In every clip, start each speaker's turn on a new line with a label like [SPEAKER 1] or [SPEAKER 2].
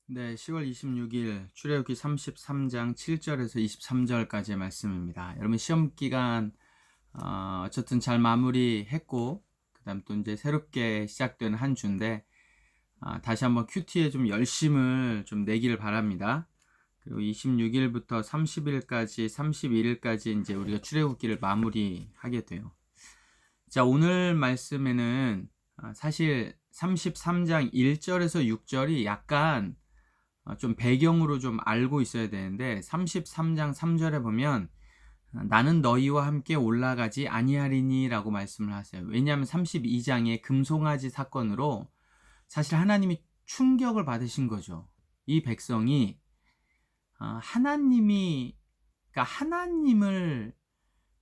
[SPEAKER 1] 네, 10월 26일 출애굽기 33장 7절에서 23절까지의 말씀입니다. 여러분 시험 기간 어쨌든 잘 마무리했고 그다음 또 이제 새롭게 시작되는 한 주인데 다시 한번 큐티에 좀 열심을 좀 내기를 바랍니다. 그리고 26일부터 30일까지 31일까지 이제 우리가 출애굽기를 마무리하게 돼요. 자, 오늘 말씀에는 사실 33장 1절에서 6절이 약간 좀 배경으로 좀 알고 있어야 되는데 33장 3절에 보면 나는 너희와 함께 올라가지 아니하리니 라고 말씀을 하세요. 왜냐하면 32장의 금송아지 사건으로 사실 하나님이 충격을 받으신 거죠. 이 백성이 하나님이 그러니까 하나님을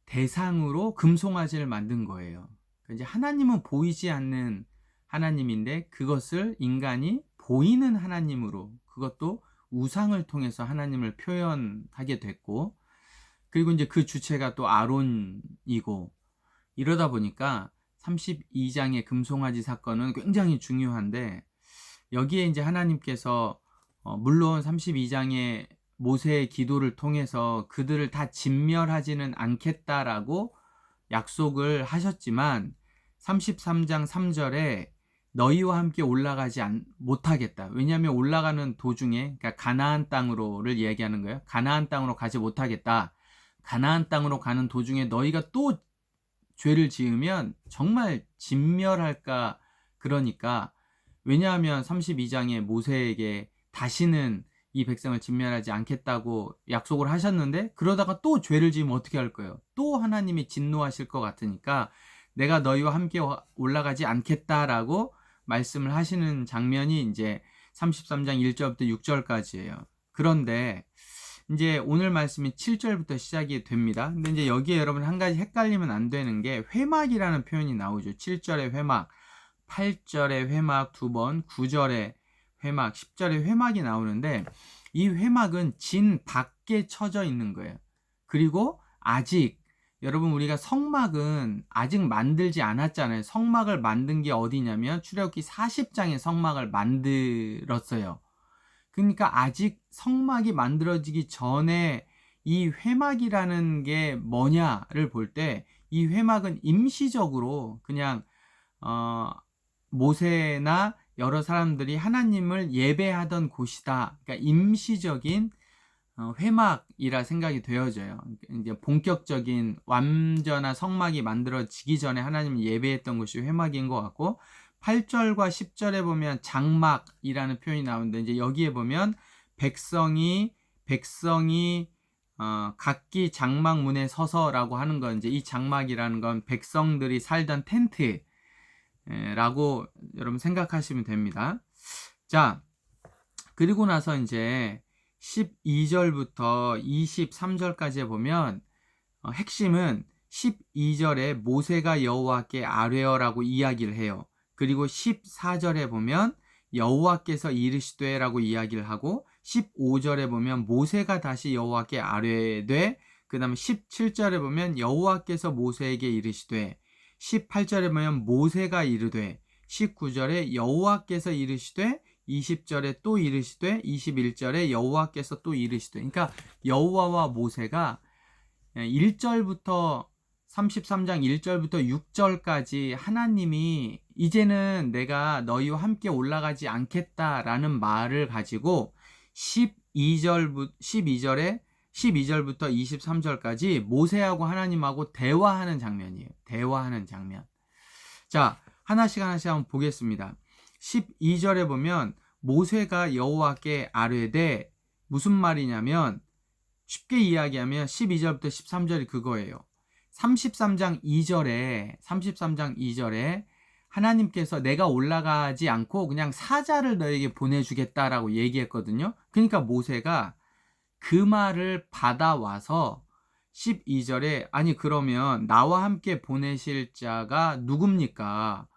[SPEAKER 1] 대상으로 금송아지를 만든 거예요. 그러니까 이제 하나님은 보이지 않는 하나님인데 그것을 인간이 보이는 하나님으로, 그것도 우상을 통해서 하나님을 표현하게 됐고, 그리고 이제 그 주체가 또 아론이고, 이러다 보니까 32장의 금송아지 사건은 굉장히 중요한데, 여기에 이제 하나님께서 물론 32장의 모세의 기도를 통해서 그들을 다 진멸하지는 않겠다라고 약속을 하셨지만 33장 3절에 너희와 함께 올라가지 못하겠다. 왜냐하면 올라가는 도중에, 그러니까 가나안 땅으로를 얘기하는 거예요. 가나안 땅으로 가지 못하겠다. 가나안 땅으로 가는 도중에 너희가 또 죄를 지으면 정말 진멸할까. 그러니까 왜냐하면 32장에 모세에게 다시는 이 백성을 진멸하지 않겠다고 약속을 하셨는데, 그러다가 또 죄를 지으면 어떻게 할 거예요? 또 하나님이 진노하실 것 같으니까 내가 너희와 함께 올라가지 않겠다라고 말씀을 하시는 장면이 이제 33장 1절부터 6절까지예요. 그런데 이제 오늘 말씀이 7절부터 시작이 됩니다. 근데 이제 여기에 여러분 한 가지 헷갈리면 안 되는 게 회막이라는 표현이 나오죠. 7절의 회막, 8절의 회막 두 번, 9절의 회막, 10절의 회막이 나오는데, 이 회막은 진 밖에 쳐져 있는 거예요. 그리고 아직 여러분 우리가 성막은 아직 만들지 않았잖아요. 성막을 만든 게 어디냐면 출애굽기 40장에 성막을 만들었어요. 그러니까 아직 성막이 만들어지기 전에 이 회막이라는 게 뭐냐를 볼 때, 이 회막은 임시적으로 그냥 모세나 여러 사람들이 하나님을 예배하던 곳이다. 그러니까 임시적인 회막이라 생각이 되어져요. 이제 본격적인 완전한 성막이 만들어지기 전에 하나님을 예배했던 곳이 회막인 것 같고, 8절과 10절에 보면 장막이라는 표현이 나오는데, 이제 여기에 보면 백성이 각기 장막 문에 서서라고 하는 건, 이제 이 장막이라는 건 백성들이 살던 텐트라고 여러분 생각하시면 됩니다. 자, 그리고 나서 이제 12절부터 23절까지 보면 핵심은 12절에 모세가 여호와께 아뢰어라고 이야기를 해요. 그리고 14절에 보면 여호와께서 이르시되라고 이야기를 하고, 15절에 보면 모세가 다시 여호와께 아뢰되, 그 다음에 17절에 보면 여호와께서 모세에게 이르시되, 18절에 보면 모세가 이르되, 19절에 여호와께서 이르시되, 20절에 또 이르시되, 21절에 여호와께서 또 이르시되. 그러니까 여호와와 모세가 1절부터 33장 1절부터 6절까지 하나님이 이제는 내가 너희와 함께 올라가지 않겠다라는 말을 가지고 12절부터 23절까지 모세하고 하나님하고 대화하는 장면이에요. 대화하는 장면. 자, 하나씩 한번 보겠습니다. 12절에 보면 모세가 여호와께 아뢰되, 무슨 말이냐면 쉽게 이야기하면 12절부터 13절이 그거예요. 33장 2절에 하나님께서 내가 올라가지 않고 그냥 사자를 너에게 보내주겠다라고 얘기했거든요. 그러니까 모세가 그 말을 받아와서 12절에 아니 그러면 나와 함께 보내실 자가 누굽니까?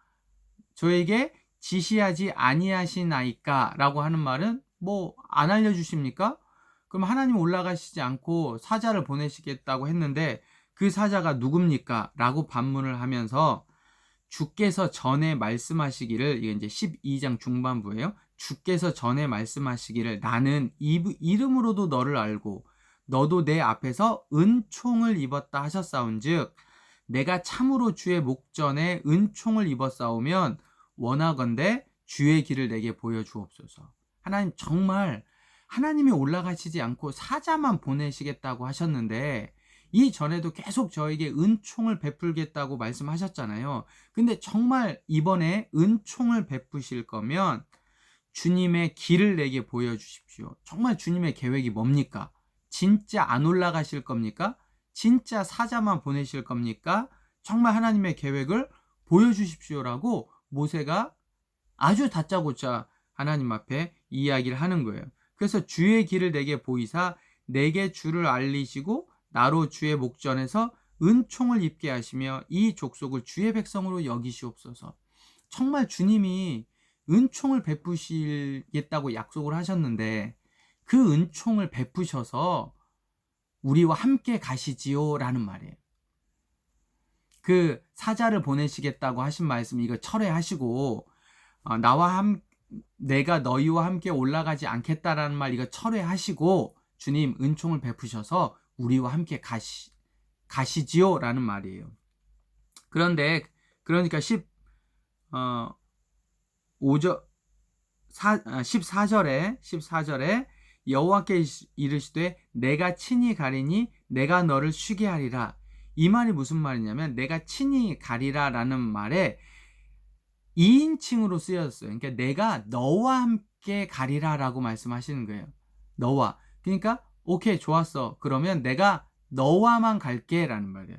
[SPEAKER 1] 저에게 지시하지 아니하시나이까? 라고 하는 말은 뭐 안 알려주십니까? 그럼 하나님 올라가시지 않고 사자를 보내시겠다고 했는데 그 사자가 누굽니까? 라고 반문을 하면서 주께서 전에 말씀하시기를, 이게 이제 12장 중반부예요. 주께서 전에 말씀하시기를 나는 이름으로도 너를 알고 너도 내 앞에서 은총을 입었다 하셨사온즉 내가 참으로 주의 목전에 은총을 입었사오면 원하건대 주의 길을 내게 보여주옵소서. 하나님, 정말 하나님이 올라가시지 않고 사자만 보내시겠다고 하셨는데 이전에도 계속 저에게 은총을 베풀겠다고 말씀하셨잖아요. 근데 정말 이번에 은총을 베푸실 거면 주님의 길을 내게 보여주십시오. 정말 주님의 계획이 뭡니까? 진짜 안 올라가실 겁니까? 진짜 사자만 보내실 겁니까? 정말 하나님의 계획을 보여주십시오라고 모세가 아주 다짜고짜 하나님 앞에 이야기를 하는 거예요. 그래서 주의 길을 내게 보이사 내게 주를 알리시고 나로 주의 목전에서 은총을 입게 하시며 이 족속을 주의 백성으로 여기시옵소서. 정말 주님이 은총을 베푸시겠다고 약속을 하셨는데 그 은총을 베푸셔서 우리와 함께 가시지요 라는 말이에요. 그 사자를 보내시겠다고 하신 말씀 이거 철회하시고 내가 너희와 함께 올라가지 않겠다라는 말 이거 철회하시고 주님 은총을 베푸셔서 우리와 함께 가시지요 라는 말이에요. 그런데 그러니까 14절에 여호와께 이르시되 내가 친히 가리니 내가 너를 쉬게 하리라. 이 말이 무슨 말이냐면 내가 친히 가리라 라는 말에 2인칭으로 쓰여졌어요. 그러니까 내가 너와 함께 가리라 라고 말씀하시는 거예요. 너와. 그러니까 오케이 좋았어. 그러면 내가 너와만 갈게 라는 말이에요.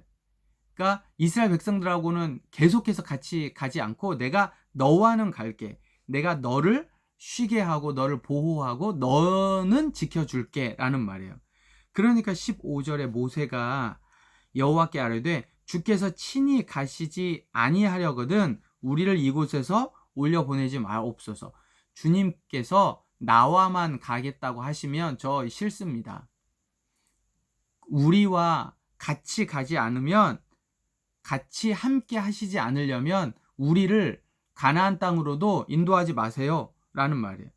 [SPEAKER 1] 그러니까 이스라엘 백성들하고는 계속해서 같이 가지 않고 내가 너와는 갈게. 내가 너를 쉬게 하고 너를 보호하고 너는 지켜줄게 라는 말이에요. 그러니까 15절에 모세가 여호와께 아뢰되 주께서 친히 가시지 아니하려거든 우리를 이곳에서 올려보내지 마옵소서. 주님께서 나와만 가겠다고 하시면 저 싫습니다. 우리와 같이 가지 않으면 같이 함께 하시지 않으려면 우리를 가나안 땅으로도 인도하지 마세요 라는 말이에요.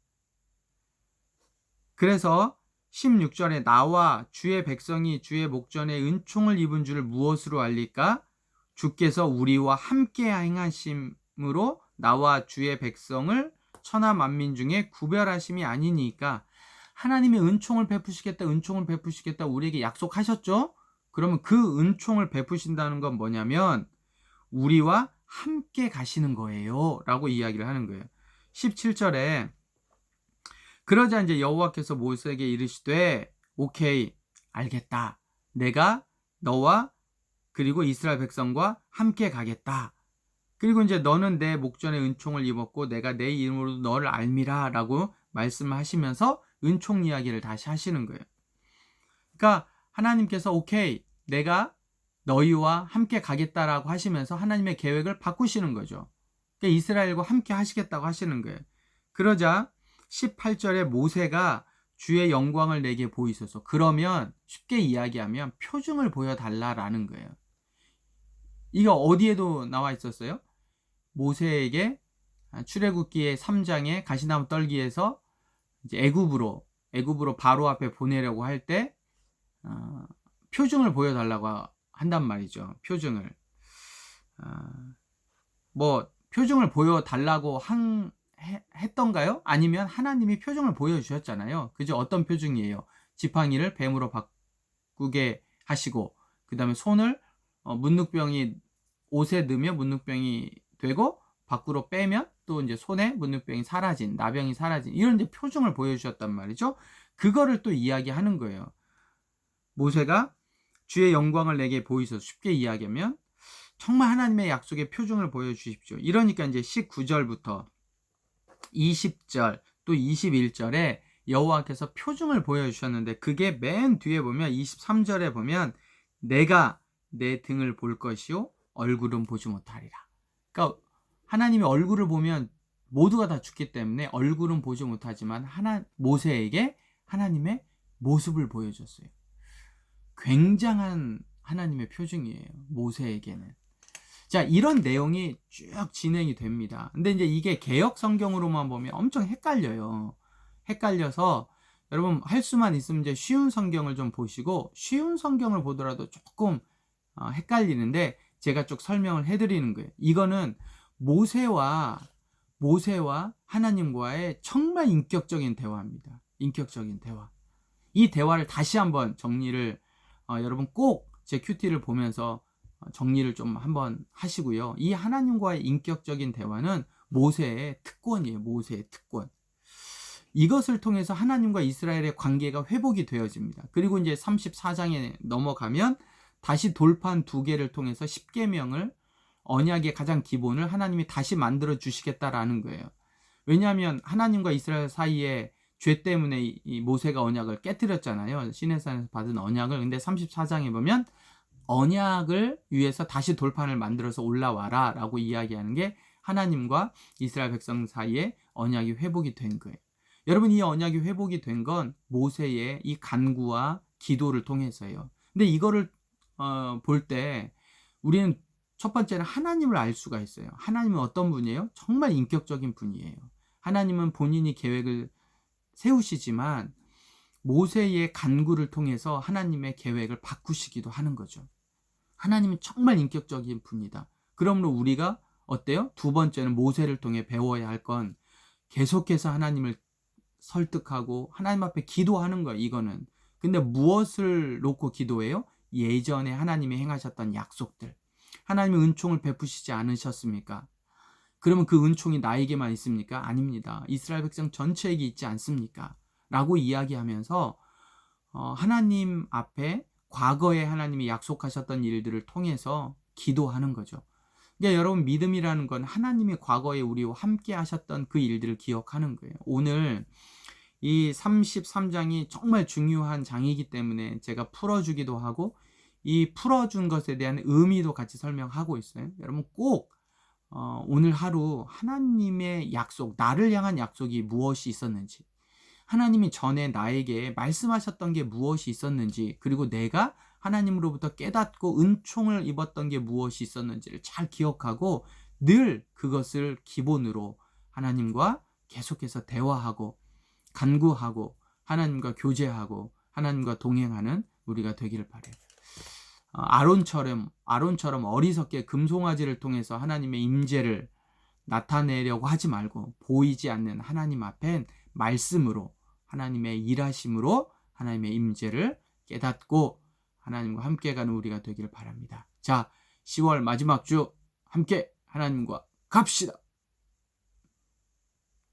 [SPEAKER 1] 그래서 16절에 나와 주의 백성이 주의 목전에 은총을 입은 줄을 무엇으로 알릴까? 주께서 우리와 함께 행하심으로 나와 주의 백성을 천하 만민 중에 구별하심이 아니니까. 하나님이 은총을 베푸시겠다 우리에게 약속하셨죠? 그러면 그 은총을 베푸신다는 건 뭐냐면 우리와 함께 가시는 거예요 라고 이야기를 하는 거예요. 17절에 그러자 이제 여호와께서 모세에게 이르시되 오케이 알겠다. 내가 너와 그리고 이스라엘 백성과 함께 가겠다. 그리고 이제 너는 내 목전에 은총을 입었고 내가 내 이름으로 너를 알미라 라고 말씀하시면서 은총 이야기를 다시 하시는 거예요. 그러니까 하나님께서 오케이 내가 너희와 함께 가겠다라고 하시면서 하나님의 계획을 바꾸시는 거죠. 그러니까 이스라엘과 함께 하시겠다고 하시는 거예요. 그러자 18절에 모세가 주의 영광을 내게 보이소서. 그러면 쉽게 이야기하면 표징을 보여달라라는 거예요. 이거 어디에도 나와 있었어요? 모세에게 출애굽기의 3장에 가시나무 떨기에서 이제 애굽으로 바로 앞에 보내려고 할 때 표징을 보여달라고 한단 말이죠. 표징을 표징을 보여달라고 했던가요? 아니면 하나님이 표징을 보여주셨잖아요. 그죠? 어떤 표징이에요? 지팡이를 뱀으로 바꾸게 하시고 그 다음에 손을 문둥병이 옷에 넣으면 문둥병이 되고 밖으로 빼면 또 이제 손에 문둥병이 사라진 나병이 사라진 이런 이제 표징을 보여주셨단 말이죠. 그거를 또 이야기하는 거예요. 모세가 주의 영광을 내게 보이소서. 쉽게 이야기하면 정말 하나님의 약속의 표징을 보여주십시오. 이러니까 이제 19절부터 20절 또 21절에 여호와께서 표징을 보여주셨는데 그게 맨 뒤에 보면 23절에 보면 내가 내 등을 볼 것이요 얼굴은 보지 못하리라. 그러니까 하나님의 얼굴을 보면 모두가 다 죽기 때문에 얼굴은 보지 못하지만 모세에게 하나님의 모습을 보여줬어요. 굉장한 하나님의 표징이에요. 모세에게는. 자, 이런 내용이 쭉 진행이 됩니다. 근데 이제 이게 개역 성경으로만 보면 엄청 헷갈려요. 헷갈려서 여러분 할 수만 있으면 이제 쉬운 성경을 좀 보시고, 쉬운 성경을 보더라도 조금 헷갈리는데 제가 쭉 설명을 해드리는 거예요. 이거는 모세와 하나님과의 정말 인격적인 대화입니다. 인격적인 대화. 이 대화를 다시 한번 정리를 여러분 꼭 제 큐티를 보면서 정리를 좀 한번 하시고요. 이 하나님과의 인격적인 대화는 모세의 특권이에요. 모세의 특권. 이것을 통해서 하나님과 이스라엘의 관계가 회복이 되어집니다. 그리고 이제 34장에 넘어가면 다시 돌판 2개를 통해서 10계명을, 언약의 가장 기본을 하나님이 다시 만들어 주시겠다라는 거예요. 왜냐하면 하나님과 이스라엘 사이에 죄 때문에 이 모세가 언약을 깨뜨렸잖아요. 시내산에서 받은 언약을. 근데 34장에 보면 언약을 위해서 다시 돌판을 만들어서 올라와라 라고 이야기하는 게 하나님과 이스라엘 백성 사이에 언약이 회복이 된 거예요. 여러분, 이 언약이 회복이 된 건 모세의 이 간구와 기도를 통해서예요. 근데 이거를 볼 때 우리는 첫 번째는 하나님을 알 수가 있어요. 하나님은 어떤 분이에요? 정말 인격적인 분이에요. 하나님은 본인이 계획을 세우시지만 모세의 간구를 통해서 하나님의 계획을 바꾸시기도 하는 거죠. 하나님은 정말 인격적인 분이다. 그러므로 우리가 어때요? 두 번째는 모세를 통해 배워야 할 건 계속해서 하나님을 설득하고 하나님 앞에 기도하는 거예요. 이거는. 근데 무엇을 놓고 기도해요? 예전에 하나님이 행하셨던 약속들. 하나님이 은총을 베푸시지 않으셨습니까? 그러면 그 은총이 나에게만 있습니까? 아닙니다. 이스라엘 백성 전체에게 있지 않습니까? 라고 이야기하면서 하나님 앞에 과거에 하나님이 약속하셨던 일들을 통해서 기도하는 거죠. 그러니까 여러분, 믿음이라는 건 하나님이 과거에 우리와 함께 하셨던 그 일들을 기억하는 거예요. 오늘 이 33장이 정말 중요한 장이기 때문에 제가 풀어주기도 하고, 이 풀어준 것에 대한 의미도 같이 설명하고 있어요. 여러분 꼭 오늘 하루 하나님의 약속, 나를 향한 약속이 무엇이 있었는지, 하나님이 전에 나에게 말씀하셨던 게 무엇이 있었는지, 그리고 내가 하나님으로부터 깨닫고 은총을 입었던 게 무엇이 있었는지를 잘 기억하고 늘 그것을 기본으로 하나님과 계속해서 대화하고 간구하고 하나님과 교제하고 하나님과 동행하는 우리가 되기를 바라요. 아론처럼 어리석게 금송아지를 통해서 하나님의 임재를 나타내려고 하지 말고 보이지 않는 하나님 앞엔 말씀으로, 하나님의 일하심으로 하나님의 임재를 깨닫고 하나님과 함께 가는 우리가 되기를 바랍니다. 자, 10월 마지막 주 함께 하나님과 갑시다.